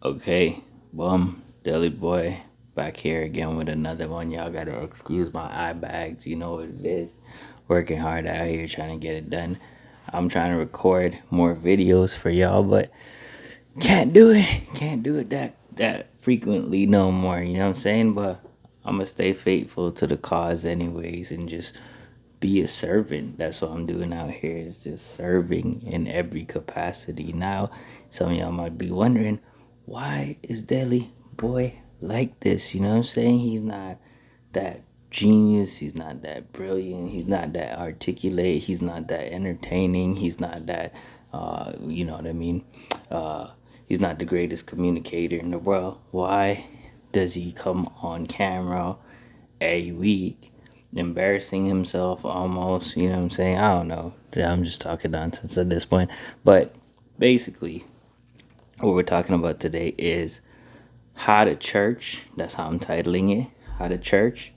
Okay, Deli Boy back here again with another one. Y'all gotta excuse my eye bags. You know what it is. Working hard out here trying to get it done. I'm trying to record more videos for y'all, but can't do it. Can't do it that frequently no more. You know what I'm saying? But I'm gonna stay faithful to the cause anyways, and just be a servant. That's what I'm doing out here. Is just serving in every capacity. Now, some of y'all might be wondering, why is Deli Boy like this? You know what I'm saying? He's not that genius. He's not that brilliant. He's not that articulate. He's not that entertaining. He's not that, you know what I mean? Uh, he's not the greatest communicator in the world. Why does he come on camera every week, embarrassing himself almost? You know what I'm saying? I don't know. I'm just talking nonsense at this point. But basically, what we're talking about today is how to church. That's how I'm titling it. How to church.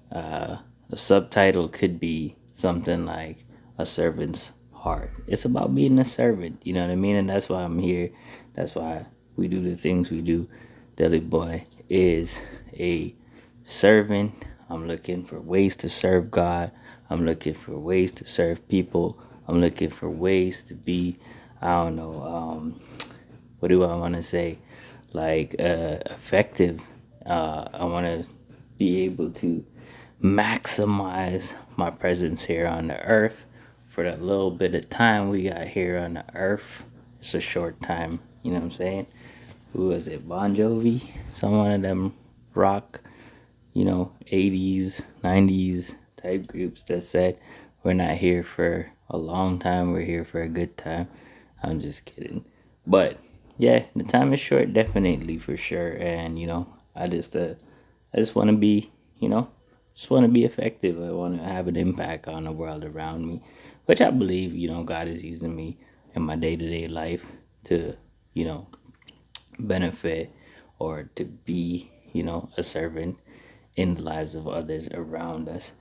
The subtitle could be something like A Servant's Heart. It's about being a servant, you know what I mean? And that's why I'm here. That's why we do the things we do. Deli Boy is a servant. I'm looking for ways to serve God. I'm looking for ways to serve people. I'm looking for ways to be, I don't know, what do I want to say? Like, effective. I want to be able to maximize my presence here on the earth for that little bit of time we got here on the earth. It's a short time, you know what I'm saying? Who was it? Bon Jovi? Some one of them rock, 80s, 90s type groups that said, we're not here for a long time, we're here for a good time. I'm just kidding. But yeah, the time is short, definitely for sure. And I just want to be, just want to be effective. I want to have an impact on the world around me, which I believe, God is using me in my day to day life to, you know, benefit or to be, a servant in the lives of others around us.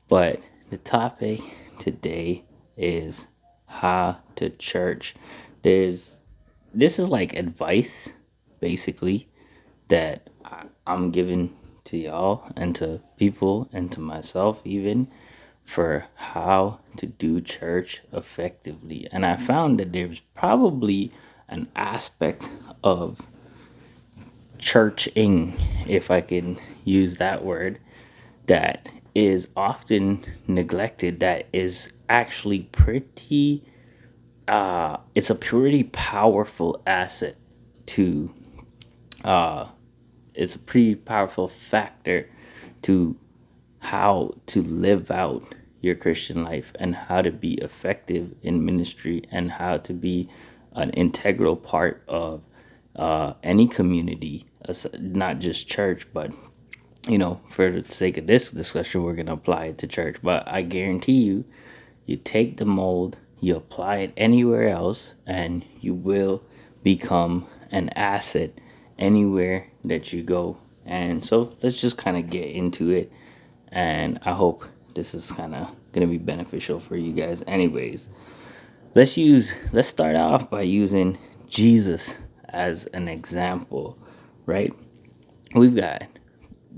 But the topic today is how to church. There's This is like advice, basically, that I'm giving to y'all and to people and to myself even for how to do church effectively. And I found that there's probably an aspect of churching, if I can use that word, that is often neglected, that is actually pretty it's a pretty powerful asset to it's a pretty powerful factor to how to live out your Christian life and how to be effective in ministry and how to be an integral part of any community, not just church, but for the sake of this discussion, we're going to apply it to church. But I guarantee you, you take the mold, you apply it anywhere else, and you will become an asset anywhere that you go. And so let's just kind of get into it. And I hope this is kind of going to be beneficial for you guys. Anyways, let's start off by using Jesus as an example, right? We've got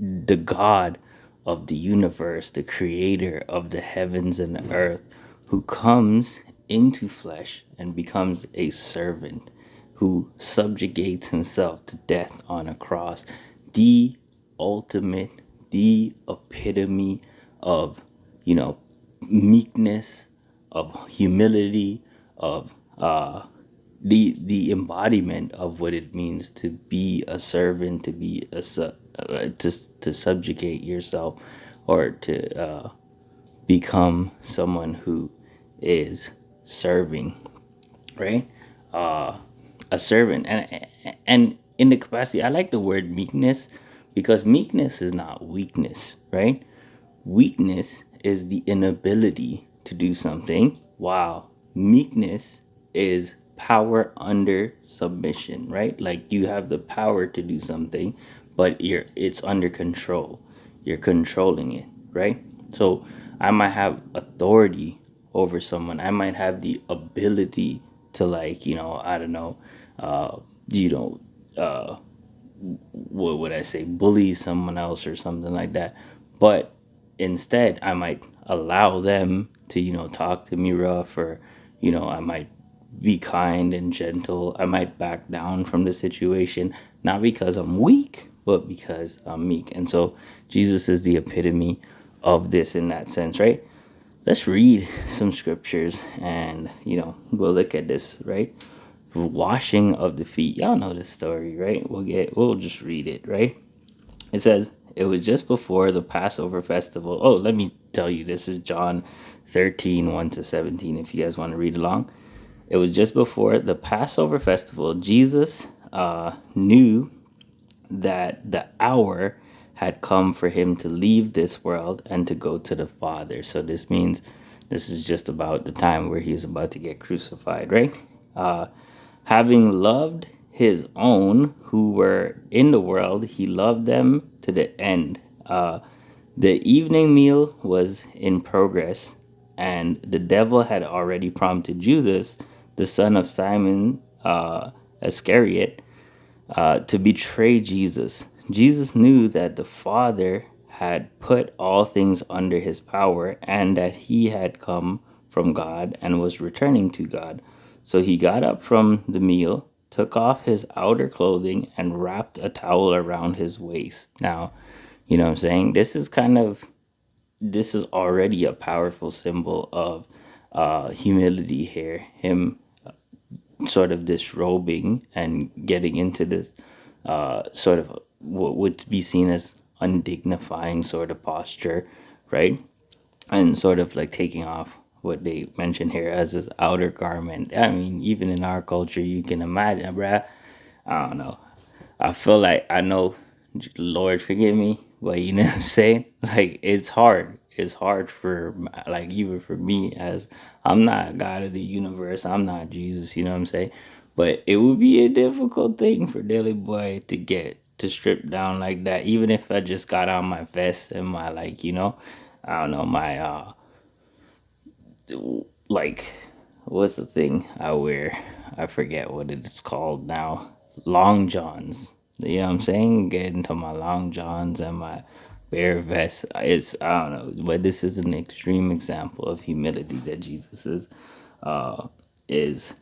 the God of the universe, the creator of the heavens and the earth, who comes into flesh and becomes a servant, who subjugates himself to death on a cross. The ultimate, the epitome of, you know, meekness, of humility, of the embodiment of what it means to be a servant, to be to subjugate yourself, or to become someone who is serving, right? A servant, and in the capacity, I like the word meekness because meekness is not weakness, right? Weakness is the inability to do something, while meekness is power under submission, right? Like you have the power to do something, but it's under control. You're controlling it, right? So I might have authority over someone. I might have the ability to, like, I don't know, uh, you know, uh, what would I say, bully someone else or something like that. But instead, I might allow them to, talk to me rough, or, I might be kind and gentle. I might back down from the situation, not because I'm weak, but because I'm meek. And so Jesus is the epitome of this in that sense, right? Let's read some scriptures and, we'll look at this, right? Washing of the feet. Y'all know this story, right? We'll just read it, right? It says, it was just before the Passover festival. Oh, let me tell you, this is John 13, 1 to 17, if you guys want to read along. It was just before the Passover festival. Jesus knew that the hour had come for him to leave this world and to go to the Father. So this means this is just about the time where he's about to get crucified, right? Having loved his own who were in the world, he loved them to the end. The evening meal was in progress, and the devil had already prompted Judas, the son of Simon Iscariot, to betray Jesus. Jesus knew that the Father had put all things under his power and that he had come from God and was returning to God. So he got up from the meal, took off his outer clothing, and wrapped a towel around his waist. Now, you know what I'm saying? This is already a powerful symbol of humility here. Him sort of disrobing and getting into this sort of what would be seen as undignifying sort of posture, right? And sort of like taking off what they mention here as his outer garment. I mean, even in our culture, you can imagine, bruh. I don't know. I feel like I know, Lord forgive me, but you know what I'm saying? Like it's hard. It's hard for like even for me as I'm not God of the universe. I'm not Jesus. You know what I'm saying? But it would be a difficult thing for Daily Boy to get to strip down like that. Even if I just got on my vest and my like, I don't know my like what's the thing I wear? I forget what it's called now. Long johns. You know what I'm saying? Get into my long johns and my bare vest. It's I don't know, but this is an extreme example of humility that Jesus is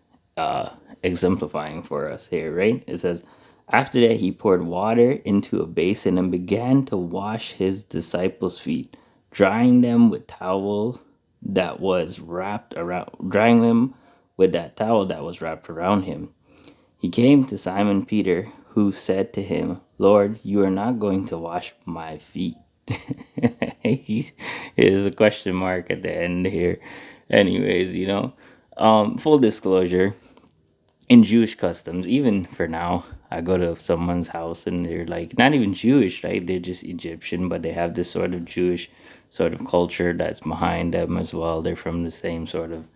exemplifying for us here, right? It says, after that, he poured water into a basin and began to wash his disciples' feet, drying them with towels that was wrapped around, drying them with that towel that was wrapped around him. He came to Simon Peter, who said to him, Lord, you are not going to wash my feet. There's a question mark at the end here. Anyways, full disclosure, in Jewish customs, even for now, I go to someone's house and they're like not even Jewish, right? They're just Egyptian, but they have this sort of Jewish sort of culture that's behind them as well. They're from the same sort of,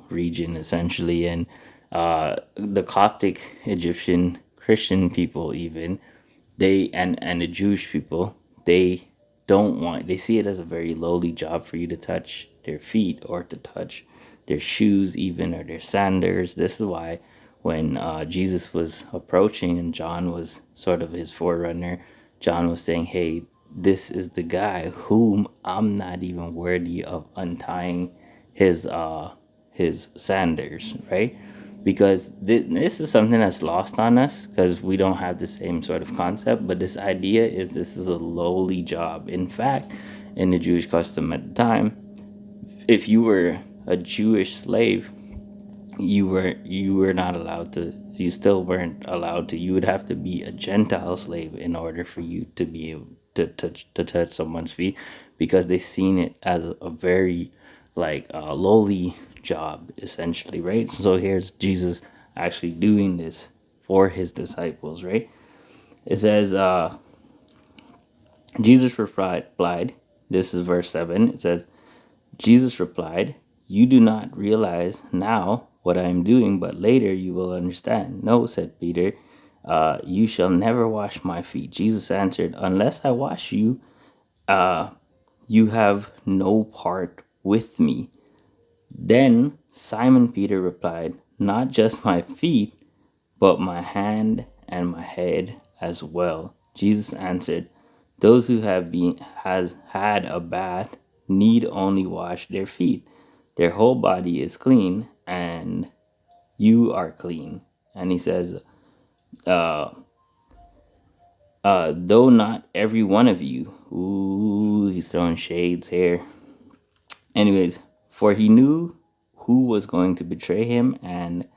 region essentially. And the Coptic Egyptian Christian people, even and the Jewish people, they they see it as a very lowly job for you to touch their feet or to touch their shoes even or their sandals. This is why when Jesus was approaching and John was sort of his forerunner, John was saying, hey, this is the guy whom I'm not even worthy of untying his sandals, right? Because this is something that's lost on us because we don't have the same sort of concept. But this idea is this is a lowly job. In fact, in the Jewish custom at the time, if you were a Jewish slave, you were not allowed to. You still weren't allowed to. You would have to be a Gentile slave in order for you to be able to touch someone's feet, because they seen it as a very like lowly job essentially, right? So here's Jesus actually doing this for his disciples, right? It says Jesus replied, this is verse 7. It says, Jesus replied, you do not realize now what I am doing, but later you will understand. No, said Peter, you shall never wash my feet. Jesus answered, unless I wash you, you have no part with me. Then Simon Peter replied, not just my feet, but my hand and my head as well." Jesus answered, "Those who has had a bath need only wash their feet. Their whole body is clean, and you are clean." And he says, "Though not every one of you." Ooh, he's throwing shades here. Anyways, for he knew who was going to betray him, and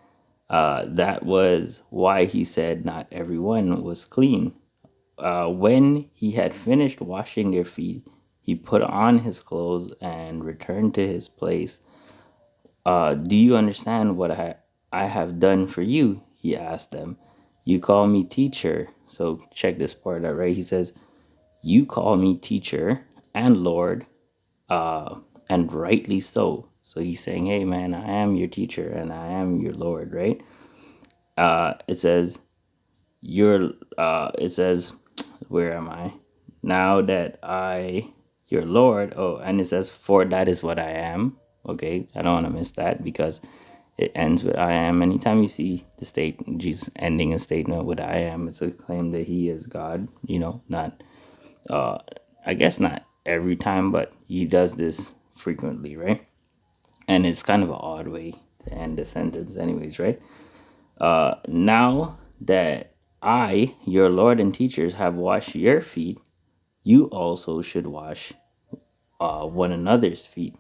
that was why he said not everyone was clean. When he had finished washing their feet, he put on his clothes and returned to his place. "Do you understand what I have done for you?" he asked them. "You call me teacher." So check this part out, right? He says, "You call me teacher and Lord, and rightly so." So he's saying, "Hey, man, I am your teacher and I am your Lord," right? It says, it says, where am I? "Now that I, your Lord," oh, and it says, "For that is what I am." Okay, I don't want to miss that because it ends with "I am." Anytime you see the state Jesus ending a statement with "I am," it's a claim that he is God. Not I guess not every time, but he does this frequently, right? And it's kind of an odd way to end the sentence, anyways, right? "Now that I, your Lord and teachers, have washed your feet, you also should wash one another's feet.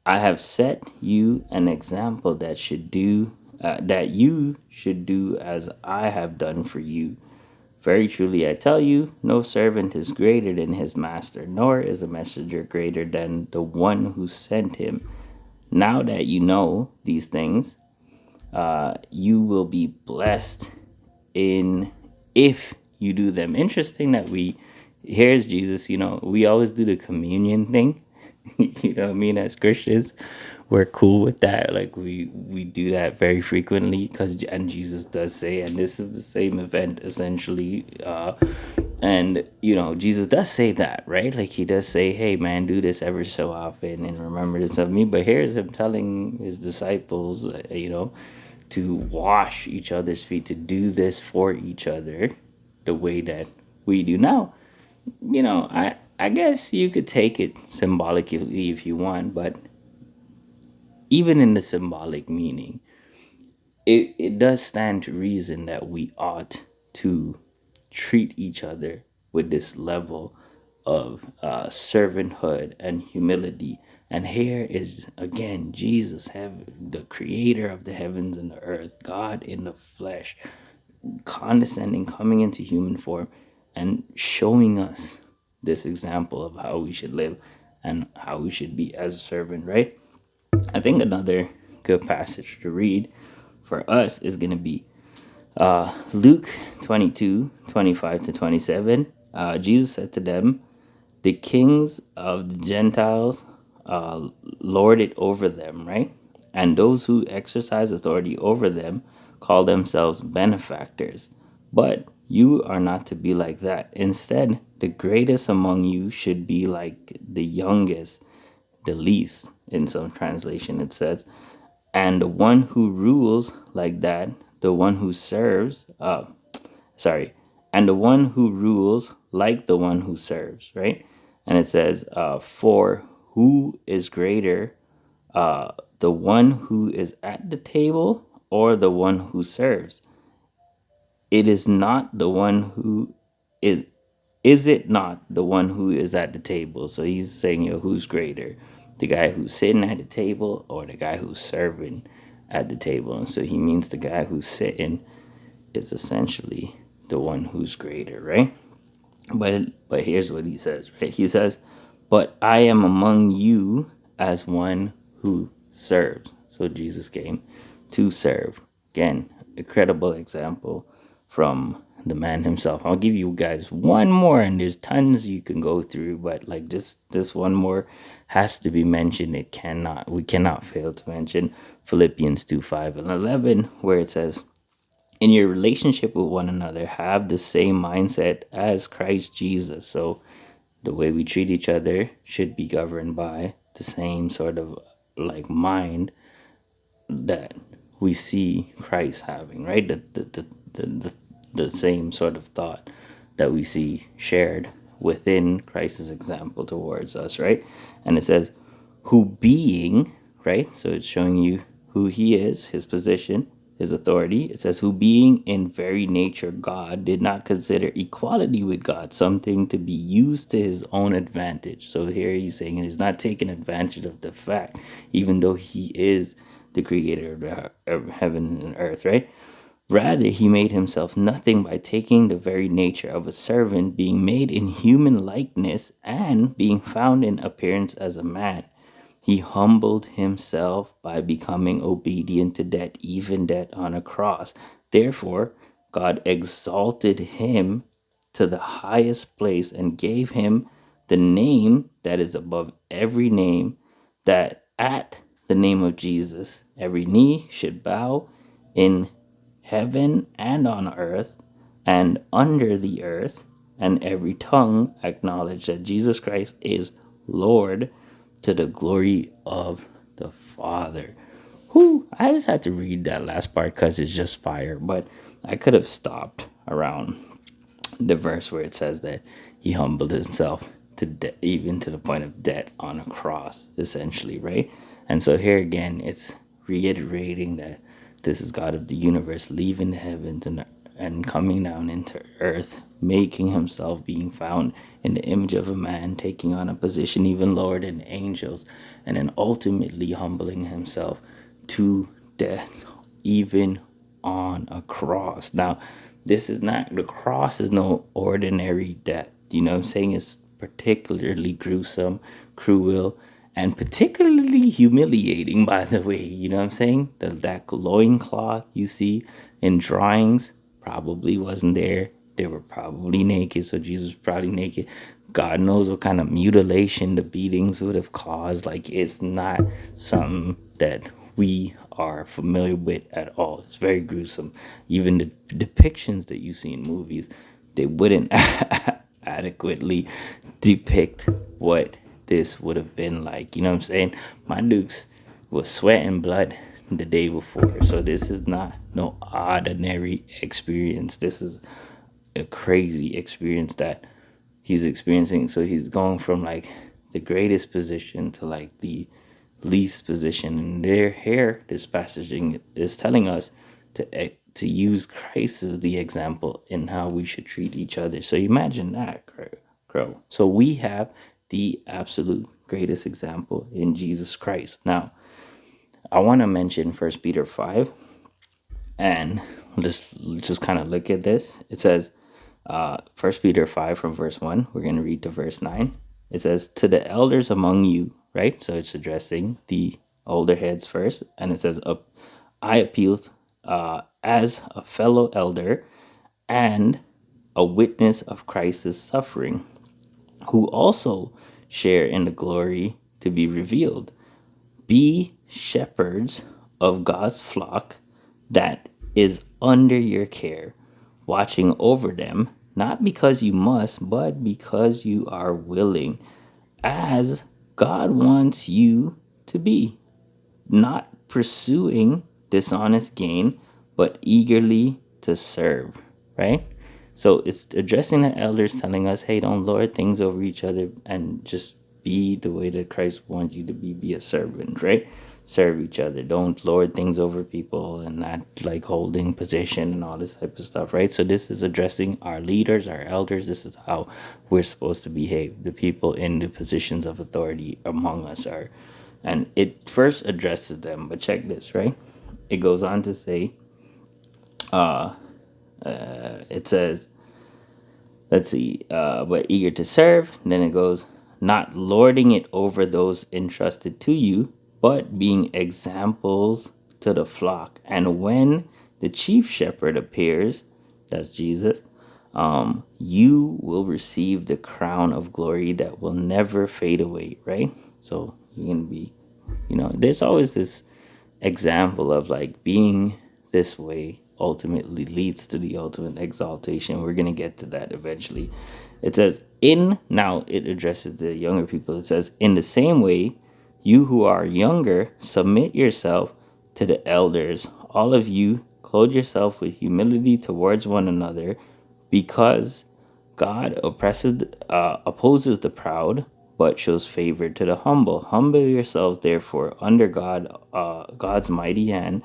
I have set you an example that you should do as I have done for you. Very truly, I tell you, no servant is greater than his master, nor is a messenger greater than the one who sent him. Now that you know these things, you will be blessed in if you do them." Interesting that here's Jesus. We always do the communion thing. You know what I mean? As Christians, we're cool with that. Like we do that very frequently and Jesus does say, and this is the same event essentially. And Jesus does say that, right? Like he does say, "Hey, man, do this ever so often in remembrance of me." But here's him telling his disciples, to wash each other's feet, to do this for each other, the way that we do now. I guess you could take it symbolically if you want, but even in the symbolic meaning, it does stand to reason that we ought to treat each other with this level of servanthood and humility. And here is again Jesus, the creator of the heavens and the earth, God in the flesh, condescending, coming into human form, and showing us this example of how we should live and how we should be as a servant, right? I think another good passage to read for us is going to be Luke 22:25-27. Jesus said to them, "The kings of the Gentiles lord it over them," right? "And those who exercise authority over them call themselves benefactors. But you are not to be like that. Instead, the greatest among you should be like the youngest, the least," in some translation it says. "And the one who rules like that, the one who serves, sorry, and the one who rules like the one who serves," right? And it says, "For who is greater, the one who is at the table or the one who serves? It is not the one who is it not the one who is at the table?" So he's saying, who's greater, the guy who's sitting at the table or the guy who's serving at the table? And so he means the guy who's sitting is essentially the one who's greater, right? But here's what he says, right? He says, "But I am among you as one who serves." So Jesus came to serve. Again, a credible example from the man himself. I'll give you guys one more, and there's tons you can go through, but like this one more has to be mentioned. We cannot fail to mention Philippians 2:5-11, where it says, "In your relationship with one another, have the same mindset as Christ Jesus." So the way we treat each other should be governed by the same sort of like mind that we see Christ having, right? The the same sort of thought that we see shared within Christ's example towards us, right? And it says, who being, right? So it's showing you who he is, his position, his authority. It says, who being in very nature God did not consider equality with God something to be used to his own advantage. So here he's saying he's not taking advantage of the fact, even though he is the creator of heaven and earth, right? Rather, he made himself nothing by taking the very nature of a servant, being made in human likeness, and being found in appearance as a man. He humbled himself by becoming obedient to death, even death on a cross. Therefore, God exalted him to the highest place and gave him the name that is above every name, that at the name of Jesus, every knee should bow in heaven and on earth and under the earth, and every tongue acknowledge that Jesus Christ is Lord, to the glory of the Father. Whew, I just had to read that last part because it's just fire, but I could have stopped around the verse where it says that he humbled himself to even to the point of death on a cross, essentially, right? And so here again, it's reiterating that this is God of the universe leaving the heavens and coming down into earth, making himself being found in the image of a man, taking on a position even lower than angels, and then ultimately humbling himself to death, even on a cross. Now, this is not, the cross is no ordinary death. You know what I'm saying? It's particularly gruesome, cruel, and particularly humiliating, by the way. You know what I'm saying? That loincloth you see in drawings probably wasn't there. They were probably naked, so Jesus was probably naked. God knows what kind of mutilation the beatings would have caused. Like, it's not something that we are familiar with at all. It's very gruesome. Even the depictions that you see in movies, they wouldn't adequately depict what this would have been like. You know what I'm saying? My Dukes was sweating blood the day before. So this is not no ordinary experience. This is a crazy experience that he's experiencing. So he's going from like the greatest position to like the least position. And this passage is telling us to use Christ as the example in how we should treat each other. So imagine that, Crow. So we have the absolute greatest example in Jesus Christ. Now, I want to mention First Peter 5, and just kind of look at this. It says, First Peter 5 from verse 1. We're going to read to verse 9. It says, to the elders among you, right? So it's addressing the older heads first. And it says, I appeal as a fellow elder and a witness of Christ's suffering, who also share in the glory to be revealed. Be shepherds of God's flock that is under your care, watching over them, not because you must, but because you are willing, as God wants you to be, not pursuing dishonest gain, but eagerly to serve, right? So it's addressing the elders, telling us, hey, don't lord things over each other and just be the way that Christ wants you to be. Be a servant, right? Serve each other. Don't lord things over people and not like holding position and all this type of stuff, right? So this is addressing our leaders, our elders. This is how we're supposed to behave. The people in the positions of authority among us are. And it first addresses them, but check this, right? It goes on to say, it says, let's see, but eager to serve. And then it goes, not lording it over those entrusted to you, but being examples to the flock. And when the chief shepherd appears, that's Jesus, you will receive the crown of glory that will never fade away, right? So you're going to be, there's always this example of like being this way ultimately leads to the ultimate exaltation. We're going to get to that eventually. It says, now it addresses the younger people. It says, in the same way, you who are younger, submit yourself to the elders. All of you clothe yourself with humility towards one another, because God opposes the proud, but shows favor to the humble. Humble yourselves, therefore, under God's mighty hand,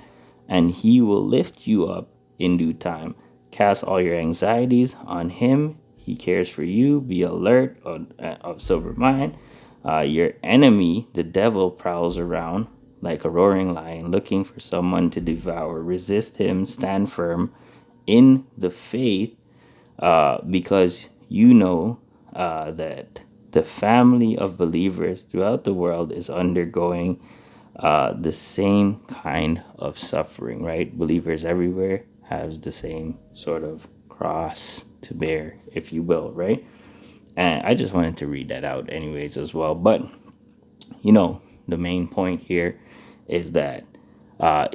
and He will lift you up in due time. Cast all your anxieties on Him. He cares for you. Be alert, of sober mind. Your enemy, the devil, prowls around like a roaring lion, looking for someone to devour. Resist him. Stand firm in the faith, because you know that the family of believers throughout the world is undergoing the same kind of suffering, right? Believers everywhere has the same sort of cross to bear, if you will, right? And I just wanted to read that out anyways as well. But the main point here is that uh,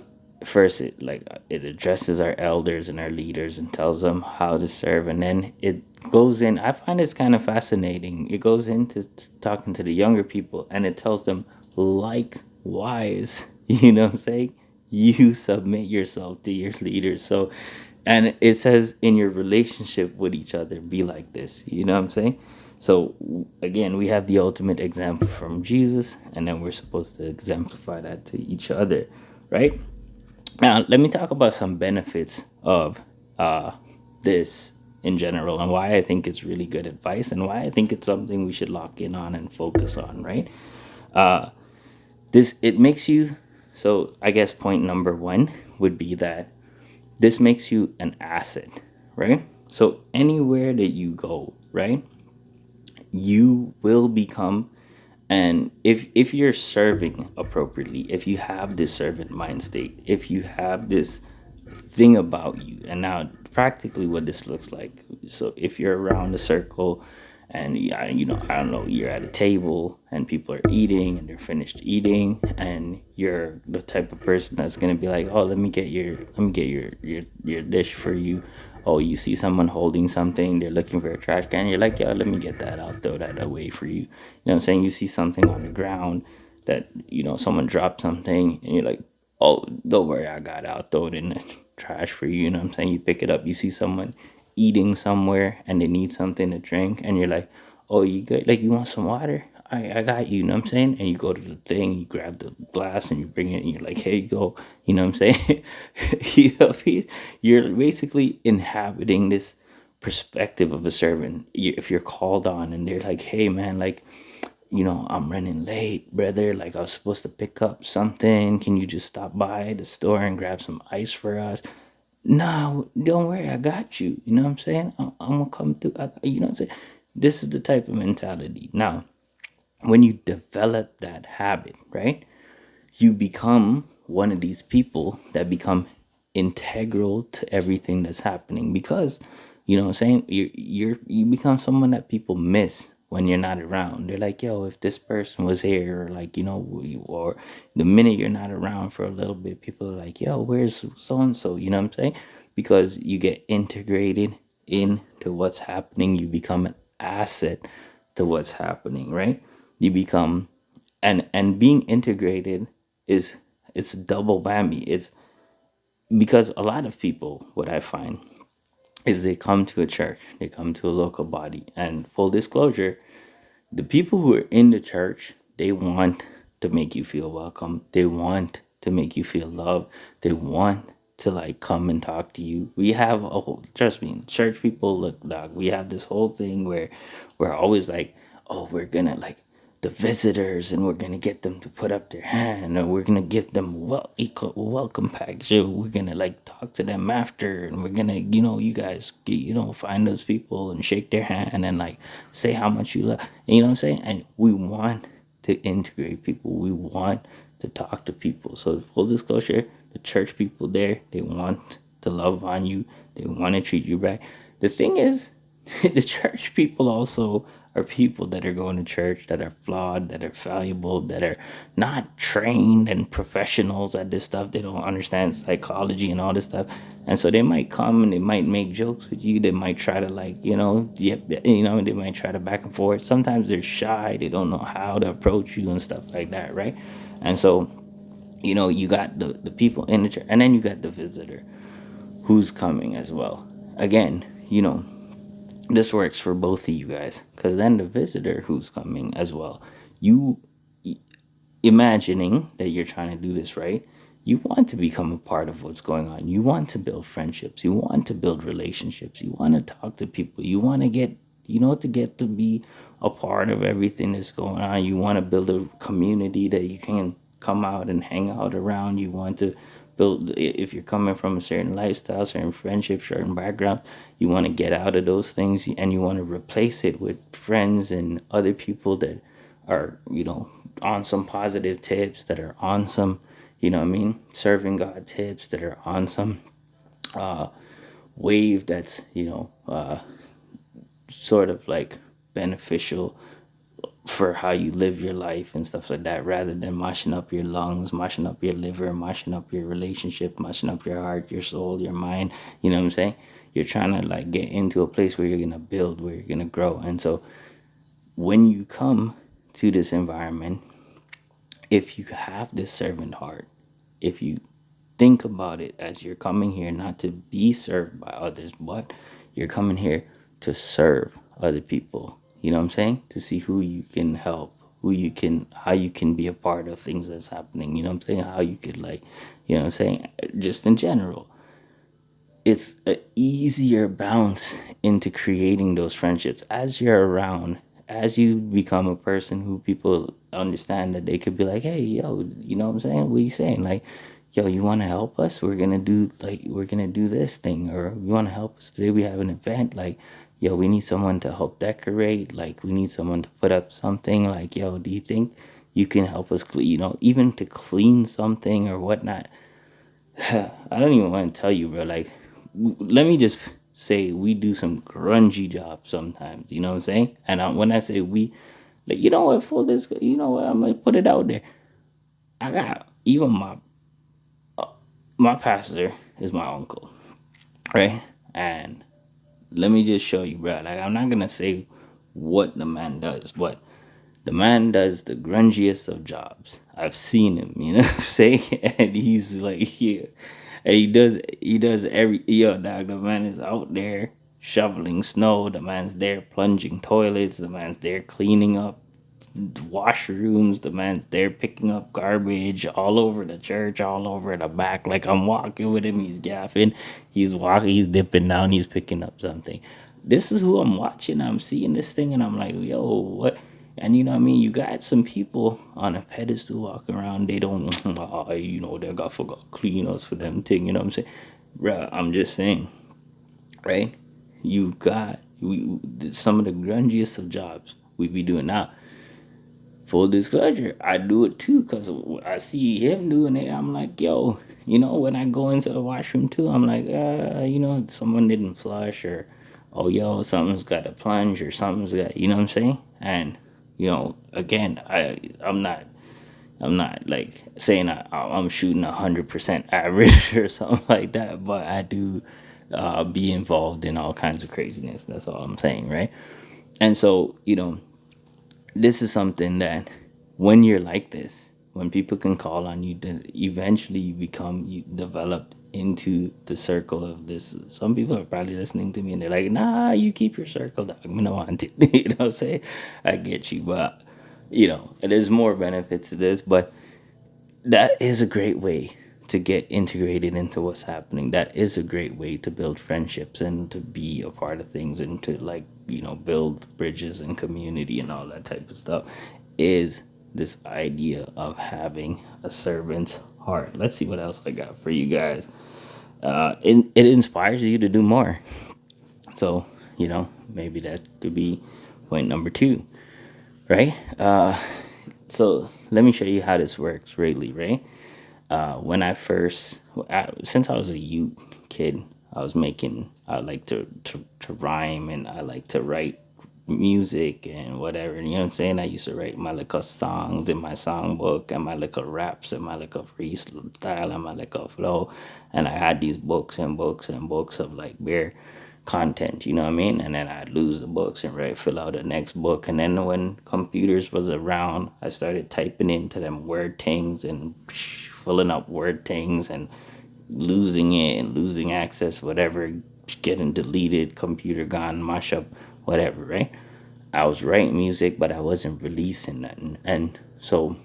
first it addresses our elders and our leaders and tells them how to serve, and then it goes in. I find it's kind of fascinating. It goes into talking to the younger people, and it tells them likewise. You know what I'm saying? You submit yourself to your leaders. So, and it says in your relationship with each other, be like this. You know what I'm saying? So again, we have the ultimate example from Jesus, and then we're supposed to exemplify that to each other, right? Now, let me talk about some benefits of this in general, and why I think it's really good advice, and why I think it's something we should lock in on and focus on, right? This it makes you. So I guess point number one would be that this makes you an asset, right? So anywhere that you go, right, you will become, and if you're serving appropriately, if you have this servant mind state, if you have this thing about you. And now practically what this looks like, so if you're around a circle, and yeah, I don't know, you're at a table and people are eating and they're finished eating, and you're the type of person that's going to be like, oh, let me get your dish for you. Oh, you see someone holding something, they're looking for a trash can, you're like, yeah, let me get that, I'll throw that away for you. You know what I'm saying? You see something on the ground that, someone dropped something, and you're like, oh, don't worry, I got it, I'll throw it in the trash for you. You know what I'm saying? You pick it up. You see someone eating somewhere and they need something to drink, and you're like, oh, you good? Like, you want some water? I got you. You know what I'm saying? And you go to the thing, you grab the glass, and you bring it, and you're like, here you go. You know what I'm saying? You're basically inhabiting this perspective of a servant. If you're called on and they're like, hey, man, like, I'm running late, brother. Like, I was supposed to pick up something. Can you just stop by the store and grab some ice for us? No, don't worry. I got you. You know what I'm saying? I'm going to come through. You know what I'm saying? This is the type of mentality. Now, when you develop that habit, right, you become one of these people that become integral to everything that's happening, because what I'm saying, you become someone that people miss when you're not around. They're like, yo, if this person was here, or like, or the minute you're not around for a little bit, people are like, yo, where's so and so? You know what I'm saying? Because you get integrated into what's happening, you become an asset to what's happening, right? You become, and being integrated is, it's a double whammy. It's because a lot of people, what I find is, they come to a church, they come to a local body, and full disclosure, the people who are in the church, they want to make you feel welcome, they want to make you feel loved, they want to like come and talk to you. We have a whole, trust me, church people, look, dog, we have this whole thing where we're always like, oh, we're gonna like the visitors, and we're gonna get them to put up their hand, and we're gonna give them equal welcome package. So we're gonna like talk to them after, and we're gonna, you guys, find those people and shake their hand and like say how much you love. You know what I'm saying? And we want to integrate people. We want to talk to people. So full disclosure, the church people there, they want to love on you. They want to treat you right. The thing is, the church people also are people that are going to church, that are flawed, that are valuable, that are not trained and professionals at this stuff. They don't understand psychology and all this stuff. And so they might come and they might make jokes with you. They might try to like, they might try to back and forth. Sometimes they're shy. They don't know how to approach you and stuff like that, right? And so, you got the people in the church, and then you got the visitor. who's coming as well. Again, this works for both of you guys, because then the visitor who's coming as well, you imagining that you're trying to do this right, you want to become a part of what's going on. You want to build friendships. You want to build relationships. You want to talk to people. You want to get, to get to be a part of everything that's going on. You want to build a community that you can come out and hang out around. You want to build, if you're coming from a certain lifestyle, certain friendship, certain background, you want to get out of those things and you want to replace it with friends and other people that are, on some positive tips, that are on some, serving God tips, that are on some wave that's, sort of like beneficial for how you live your life and stuff like that, rather than mashing up your lungs, mashing up your liver, mashing up your relationship, mashing up your heart, your soul, your mind. You know what I'm saying? You're trying to like get into a place where you're going to build, where you're going to grow. And so when you come to this environment, if you have this servant heart, if you think about it as you're coming here not to be served by others, but you're coming here to serve other people. You know what I'm saying? To see who you can help, how you can be a part of things that's happening. You know what I'm saying? How you could like, what I'm saying? Just in general, it's an easier bounce into creating those friendships as you're around, as you become a person who people understand that they could be like, hey, yo, you know what I'm saying? What are you saying? Like, yo, you want to help us? We're gonna do this thing, or you want to help us today? We have an event. Like, yo, we need someone to help decorate. Like, we need someone to put up something. Like, yo, do you think you can help us? Even to clean something or whatnot. I don't even want to tell you, bro. Like, let me just say we do some grungy jobs sometimes. You know what I'm saying? And when I say we, like, you know what? For this, you know what? I'm gonna put it out there. I got even my pastor is my uncle, right? And let me just show you, bro. Like, I'm not gonna say what the man does, but the man does the grungiest of jobs. I've seen him, you know what I'm saying? And he's like, yeah. And he does every, yo, dog, the man is out there shoveling snow. The man's there plunging toilets. The man's there cleaning up washrooms. The man's there picking up garbage all over the church, all over the back. Like, I'm walking with him, he's gaffing, he's walking, he's dipping down, he's picking up something. This is who I'm watching. I'm seeing this thing, and I'm like, yo, what? And you know what I mean? You got some people on a pedestal walking around. They don't, they got forgot cleaners for them thing. You know what I'm saying? Bruh, I'm just saying, right? You got some of the grungiest of jobs we be doing now. Full disclosure, I do it too because I see him doing it. I'm like, yo, when I go into the washroom too, I'm like, someone didn't flush, or, oh, yo, something's got to plunge, or something's got, you know what I'm saying? And, again, I'm not like saying I'm shooting 100% average or something like that, but I do be involved in all kinds of craziness. That's all I'm saying, right? And so, this is something that when you're like this, when people can call on you, then eventually you develop into the circle of this. Some people are probably listening to me and they're like, nah, you keep your circle, dog. I'm gonna want it. You know what I'm saying? I get you, but there's more benefits to this, but that is a great way to get integrated into what's happening. That is a great way to build friendships and to be a part of things and to, like, build bridges and community and all that type of stuff, is this idea of having a servant's heart. Let's see what else I got for you guys. It inspires you to do more. So, maybe that could be point number two, right? So let me show you how this works really, right? When I first, since I was a youth kid, I like to rhyme, and I like to write music and whatever. You know what I'm saying? I used to write my little songs in my songbook, and my little raps, and my little freestyle, and my little flow. And I had these books and books and books of like bare content, you know what I mean? And then I'd lose the books and fill out the next book. And then when computers was around, I started typing into them word things and filling up word things and losing it and losing access, whatever, getting deleted, computer gone, mash up, whatever, right? I was writing music, but I wasn't releasing nothing. And so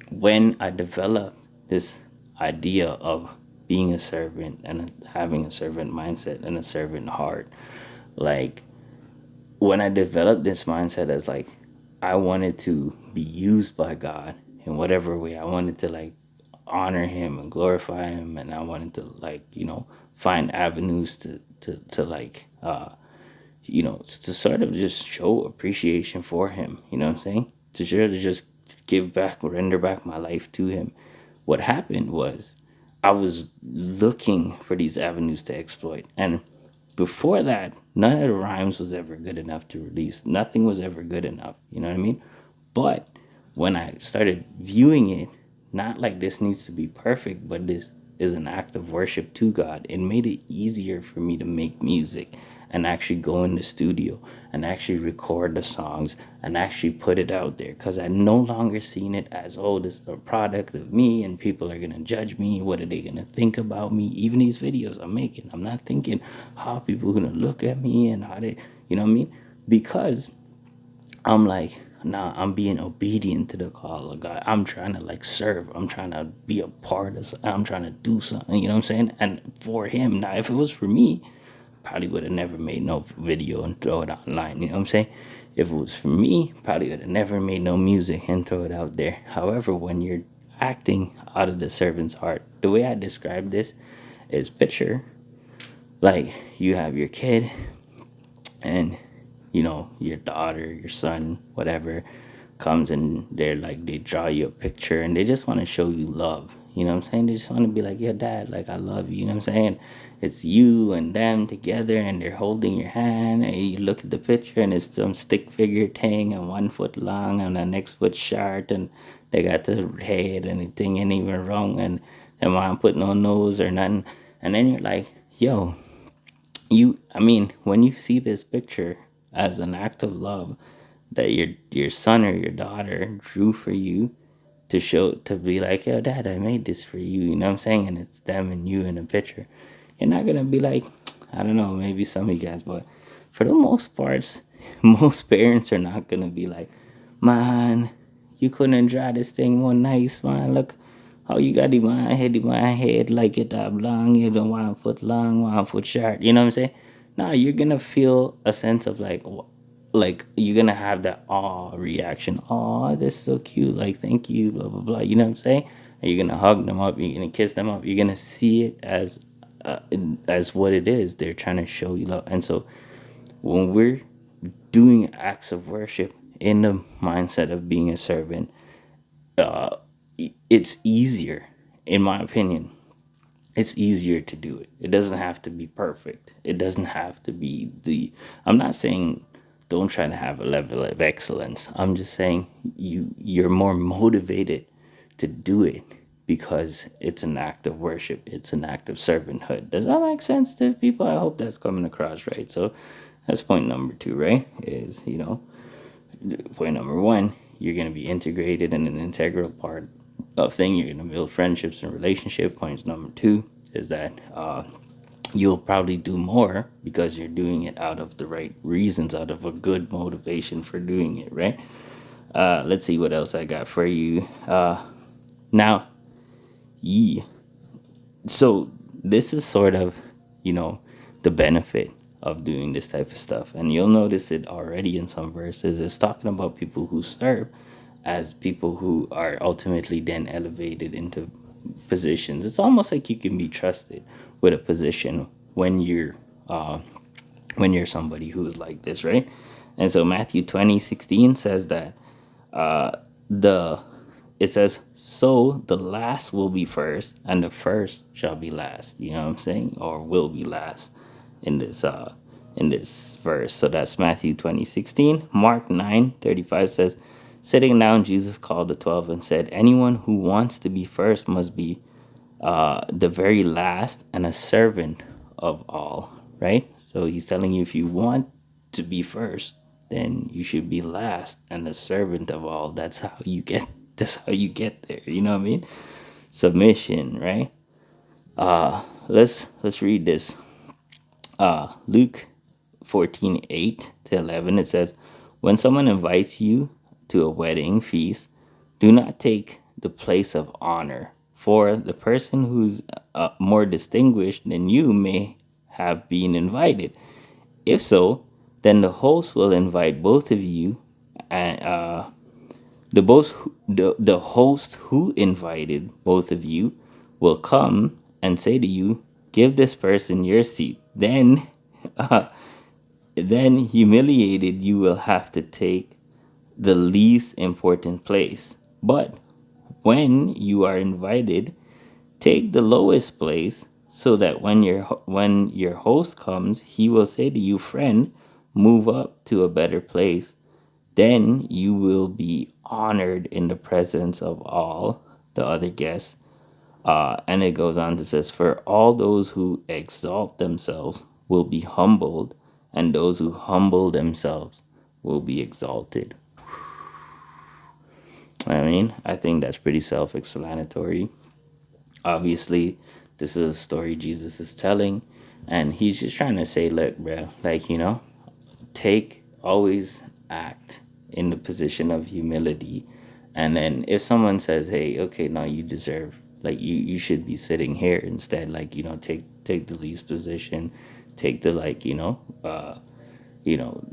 when I developed this idea of being a servant and having a servant mindset and a servant heart, like when I developed this mindset as like I wanted to be used by God in whatever way, I wanted to like honor him and glorify him, and I wanted to like, find avenues to like to sort of just show appreciation for him, you know what I'm saying? To sure to just give back, render back my life to him. What happened was I was looking for these avenues to exploit. And before that, none of the rhymes was ever good enough to release. Nothing was ever good enough, you know what I mean? But when I started viewing it, not like this needs to be perfect, but this is an act of worship to God, it made it easier for me to make music and actually go in the studio and actually record the songs and actually put it out there, because I no longer seen it as, oh, this is a product of me and people are gonna judge me. What are they gonna think about me? Even these videos I'm making, I'm not thinking how people are gonna look at me and how they, you know what I mean? Because I'm like, nah, I'm being obedient to the call of God. I'm trying to like serve. I'm trying to be a part of something. I'm trying to do something, you know what I'm saying? And for him, now if it was for me, probably would have never made no video and throw it online, you know what I'm saying? If it was for me, probably would have never made no music and throw it out there. However, when you're acting out of the servant's heart, the way I describe this is picture like you have your kid and your daughter, your son, whatever, comes and they draw you a picture and they just want to show you love, you know what I'm saying? They just want to be like, yeah, dad, like I love you, you know what I'm saying? It's you and them together and they're holding your hand and you look at the picture and it's some stick figure thing and 1 foot long and the next foot short and they got the head and the thing ain't even wrong and their mom put no nose or nothing. And then you're like, yo, I mean, when you see this picture as an act of love that your son or your daughter drew for you to show, to be like, yo, dad, I made this for you, you know what I'm saying? And it's them and you in a picture. You're not gonna be like, I don't know, maybe some of you guys, but for the most parts, most parents are not gonna be like, man, you couldn't draw this thing more nice, man. Look how you got the my head like it up long, you know, 1 foot long, 1 foot short. You know what I'm saying? Now you're gonna feel a sense of like, like you're gonna have that awe reaction. Oh, this is so cute. Like, thank you, blah blah blah. You know what I'm saying? And you're gonna hug them up. You're gonna kiss them up. You're gonna see it uh, as what it is. They're trying to show you love. And so when we're doing acts of worship in the mindset of being a servant, uh, it's easier, in my opinion. It's easier to do it. It doesn't have to be perfect. It doesn't have to be the. I'm not saying don't try to have a level of excellence. I'm just saying you're more motivated to do it because it's an act of worship. It's an act of servanthood. Does that make sense to people? I hope that's coming across right. So that's point number two, right? Is point number one, you're going to be integrated in an integral part of thing. You're going to build friendships and relationship. Points number two is that you'll probably do more because you're doing it out of the right reasons, out of a good motivation for doing it, right? Let's see what else I got for you. Now, yeah. So this is sort of, you know, the benefit of doing this type of stuff. And you'll notice it already in some verses. It's talking about people who serve as people who are ultimately then elevated into positions. It's almost like you can be trusted with a position uh, when you're somebody who's like this, right? And so Matthew 20:16 says that the it says, so the last will be first and the first shall be last, you know what I'm saying, or will be last in this verse. So that's Matthew 20:16. Mark 9:35 says, sitting down, Jesus called the 12 and said, anyone who wants to be first must be the very last and a servant of all, right? So he's telling you, if you want to be first, then you should be last and a servant of all. That's how you get there. You know what I mean? Submission, right? Let's read this. Luke 14:8 to 11. It says, when someone invites you to a wedding feast, do not take the place of honor, for the person who's more distinguished than you may have been invited. If so, then the host will invite both of you, and the host who invited both of you will come and say to you, give this person your seat. Then humiliated, you will have to take the least important place. But when you are invited, take the lowest place, so that when your host comes, he will say to you, friend, move up to a better place. Then you will be honored in the presence of all the other guests. And it goes on to says, for all those who exalt themselves will be humbled, and those who humble themselves will be exalted. I mean, I think that's pretty self-explanatory. Obviously, this is a story Jesus is telling, and he's just trying to say, look, bro, like, take, always act in the position of humility. And then if someone says, hey, okay, now you deserve, like, you should be sitting here instead, like, take the least position, take the, like,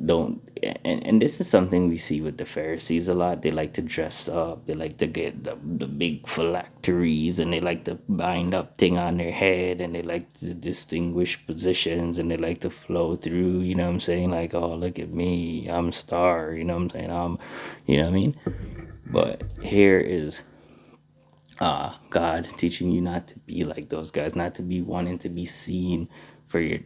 don't. And this is something we see with the Pharisees a lot. They like to dress up, they like to get the big phylacteries, and they like to bind up thing on their head, and they like to distinguish positions, and they like to flow through, you know what I'm saying, like, oh, look at me, I'm a star, you know what I'm saying, you know what I mean. But here is God teaching you not to be like those guys, not to be wanting to be seen for your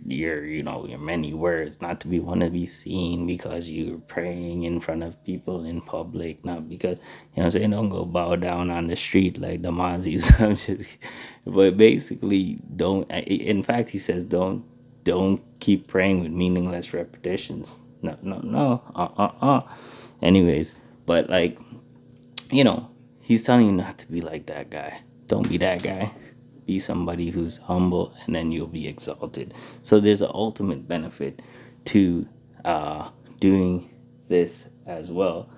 many words, not to be want to be seen because you're praying in front of people in public, not because, what I'm saying, don't go bow down on the street like the Mozzies. I'm just, but basically, don't. In fact, he says, don't keep praying with meaningless repetitions. No, no, no. Anyways, but like, he's telling you not to be like that guy. Don't be that guy. Be somebody who's humble, and then you'll be exalted. So there's an ultimate benefit to doing this as well.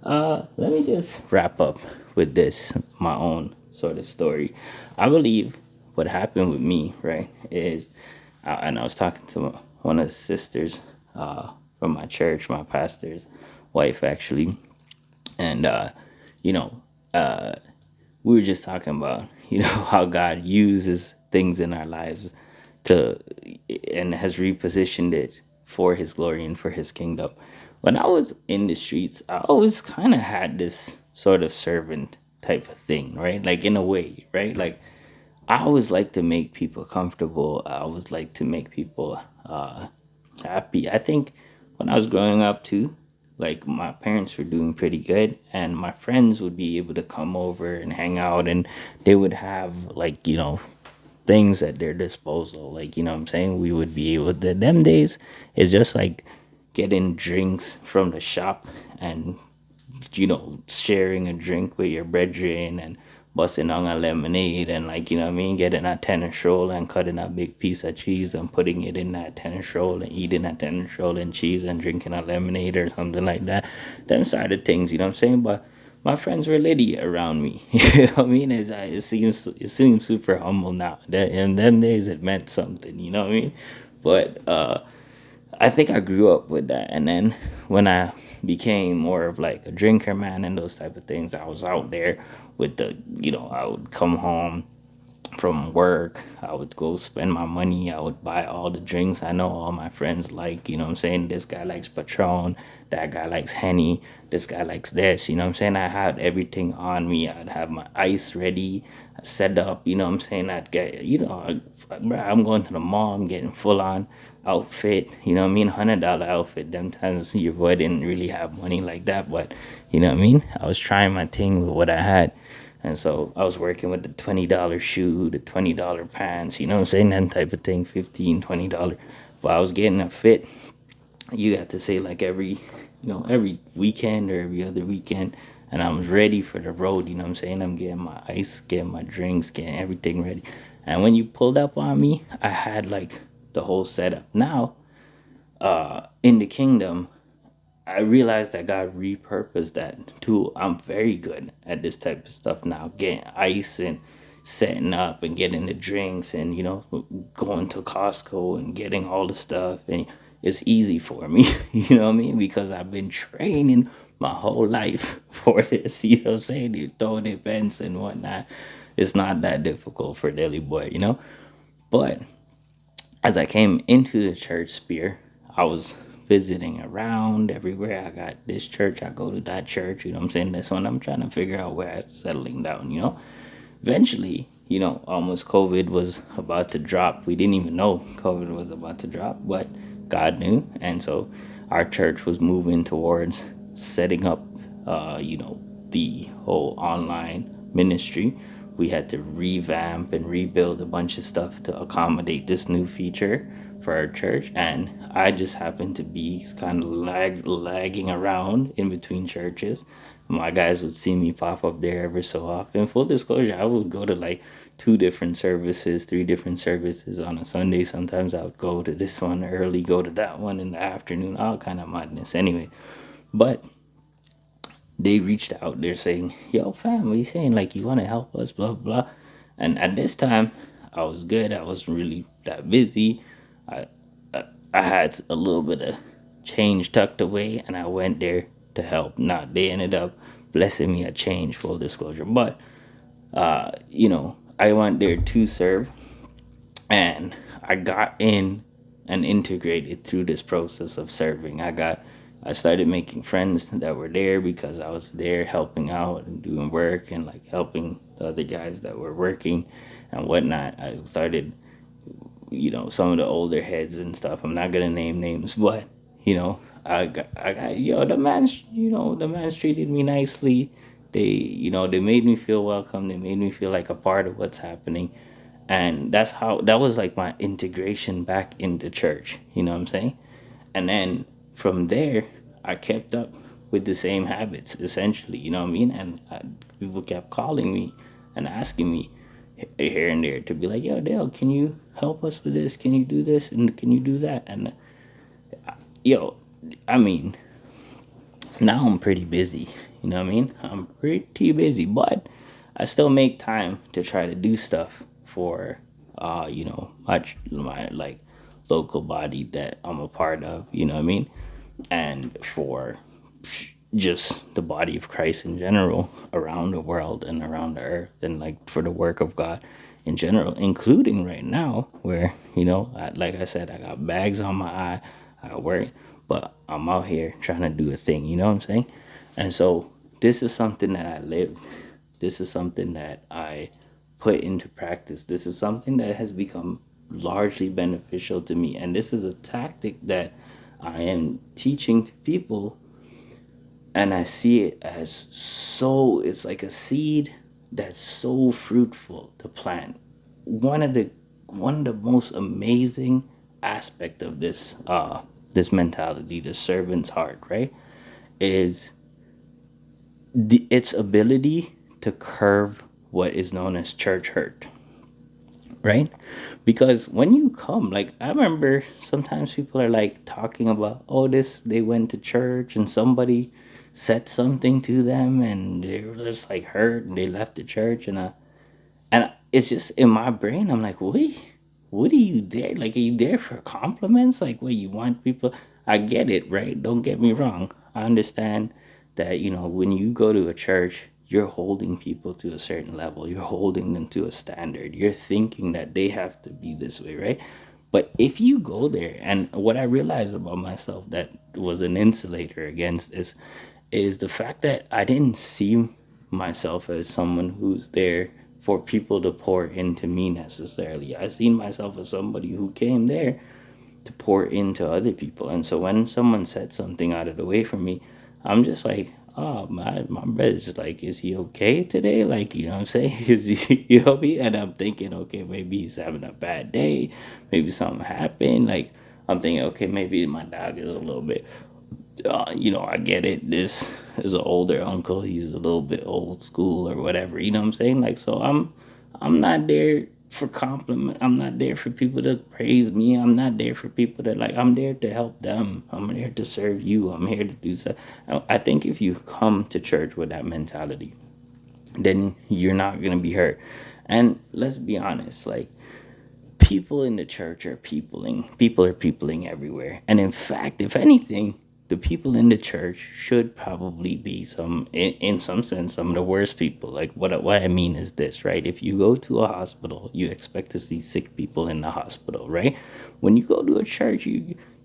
Let me just wrap up with this, my own sort of story. I believe what happened with me, right, is, and I was talking to one of the sisters from my church, my pastor's wife, actually, and you know, we were just talking about, how God uses things in our lives to, and has repositioned it for his glory and for his kingdom. When I was in the streets, I always kind of had this sort of servant type of thing, right? Like, in a way, right? Like, I always like to make people comfortable. I always like to make people happy. I think when I was growing up too, like, my parents were doing pretty good, and my friends would be able to come over and hang out, and they would have, like, things at their disposal. Like, what I'm saying, we would be able to, them days, it's just like getting drinks from the shop, and sharing a drink with your brethren, and busting on a lemonade, and, like, what I mean, getting a tennis roll and cutting a big piece of cheese and putting it in that tennis roll and eating that tennis roll and cheese and drinking a lemonade or something like that. Them side of things, you know what I'm saying? But my friends were litty around me. You know what I mean? It seems super humble now. That in them days it meant something, you know what I mean? But I think I grew up with that, and then when I became more of like a drinker, man, and those type of things, I was out there with I would come home from work. I would go spend my money. I would buy all the drinks I know all my friends like. You know what I'm saying? This guy likes Patron. That guy likes Henny. This guy likes this. You know what I'm saying? I had everything on me. I'd have my ice ready, set up. You know what I'm saying? I'd get, bruh, I'm going to the mall. I'm getting full on outfit. You know what I mean? $100 outfit. Them times your boy didn't really have money like that. But, you know what I mean? I was trying my thing with what I had. And so I was working with the $20 shoe, the $20 pants, you know what I'm saying? That type of thing, $15, $20. But I was getting a fit. You got to say, like, every weekend or every other weekend. And I was ready for the road, you know what I'm saying? I'm getting my ice, getting my drinks, getting everything ready. And when you pulled up on me, I had like the whole setup. Now, in the kingdom, I realized that God repurposed that too. I'm very good at this type of stuff now, getting ice and setting up and getting the drinks and going to Costco and getting all the stuff, and it's easy for me. You know what I mean? Because I've been training my whole life for this. You know what I'm saying? You throwing events and whatnot. It's not that difficult for Daily Boy, But as I came into the church sphere, I was visiting around everywhere. I got this church, I go to that church, you know what I'm saying? This one, I'm trying to figure out where I'm settling down. Eventually, almost COVID was about to drop. We didn't even know COVID was about to drop, but God knew. And so our church was moving towards setting up, the whole online ministry. We had to revamp and rebuild a bunch of stuff to accommodate this new feature for our church. And I just happened to be kind of lagging around in between churches. My guys would see me pop up there every so often. Full disclosure, I would go to like two different services, three different services on a Sunday. Sometimes I would go to this one early, go to that one in the afternoon, all kind of madness anyway. But they reached out. They're saying, "Yo, fam, what you saying? Like, you want to help us, blah, blah." And at this time, I was good. I wasn't really that busy. I, I had a little bit of change tucked away, and I went there to help. Now, they ended up blessing me a change, full disclosure. But, I went there to serve, and I got in and integrated through this process of serving. I started making friends that were there because I was there helping out and doing work and like helping the other guys that were working and whatnot. I started, some of the older heads and stuff. I'm not gonna name names, but the man's treated me nicely. They made me feel welcome. They made me feel like a part of what's happening, and that was like my integration back into church. You know what I'm saying? And then from there, I kept up with the same habits essentially. You know what I mean? And people kept calling me and asking me here and there to be like, "Yo, Dale, can you help us with this? Can you do this? And can you do that?" And yo, I mean, now I'm pretty busy. You know what I mean? I'm pretty busy, but I still make time to try to do stuff for, my like local body that I'm a part of. You know what I mean? And for just the body of Christ in general around the world and around the earth, and like for the work of God in general, including right now where, like I said, I got bags on my eye, I got work, but I'm out here trying to do a thing, you know what I'm saying? And so this is something that I lived. This is something that I put into practice. This is something that has become largely beneficial to me. And this is a tactic that I am teaching to people, and I see it as it's like a seed that's so fruitful to plant. One of the most amazing aspect of this mentality, the servant's heart, right, is its ability to curve what is known as church hurt, right? Because when you come, like I remember sometimes people are like talking about, oh, this they went to church and somebody said something to them and they were just like hurt and they left the church, and it's just in my brain. I'm like, wait, what are you there? Like, are you there for compliments? Like, what you want people? I get it, right? Don't get me wrong. I understand that when you go to a church, you're holding people to a certain level. You're holding them to a standard. You're thinking that they have to be this way, right? But if you go there, and what I realized about myself that was an insulator against this is the fact that I didn't see myself as someone who's there for people to pour into me necessarily. I seen myself as somebody who came there to pour into other people. And so when someone said something out of the way from me, I'm just like, oh, my brother's just like, is he okay today? Like, you know what I'm saying? Is he, you know me? And I'm thinking, okay, maybe he's having a bad day. Maybe something happened. Like, I'm thinking, okay, maybe my dog is a little bit, I get it. This is an older uncle. He's a little bit old school or whatever. You know what I'm saying? Like, so I'm not there for compliment. I'm not there for people to praise me. I'm not there for people to like. I'm there to help them. I'm there to serve you. I'm here to do so. I think if you come to church with that mentality, then you're not gonna be hurt. And let's be honest, like people in the church are peopling. People are peopling everywhere. And in fact, if anything, the people in the church should probably be in some sense, some of the worst people. Like what I mean is this, right? If you go to a hospital, you expect to see sick people in the hospital, right? When you go to a church,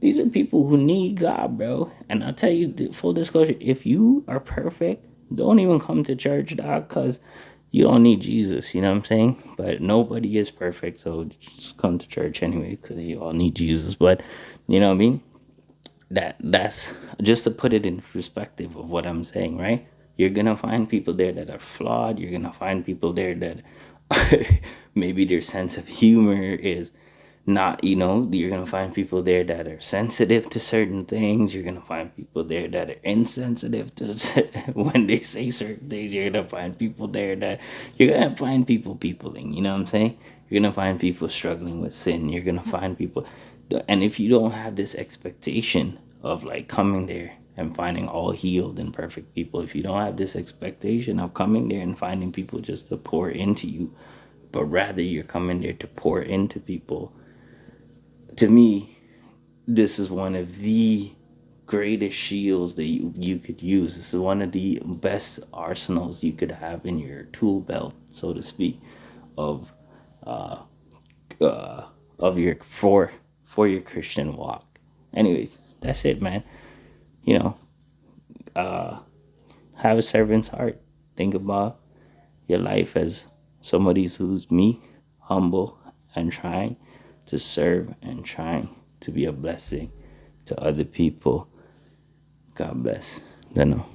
these are people who need God, bro. And I'll tell you, full disclosure, if you are perfect, don't even come to church, dog, because you don't need Jesus, you know what I'm saying? But nobody is perfect, so just come to church anyway, because you all need Jesus. But you know what I mean? That's just to put it in perspective of what I'm saying, right? You're gonna find people there that are flawed. You're gonna find people there that maybe their sense of humor is not, you're gonna find people there that are sensitive to certain things. You're gonna find people there that are insensitive to when they say certain things. You're gonna find people there that you're gonna find people peopling, you know what I'm saying? You're gonna find people struggling with sin. You're gonna find people, and if you don't have this expectation of like coming there and finding all healed and perfect people, if you don't have this expectation of coming there and finding people just to pour into you, but rather you're coming there to pour into people, to me, this is one of the greatest shields that you could use. This is one of the best arsenals you could have in your tool belt, so to speak, of uh of your for your Christian walk. Anyways, that's it, man. You know, have a servant's heart. Think about your life as somebody who's meek, humble, and trying to serve and trying to be a blessing to other people. God bless. Don't know.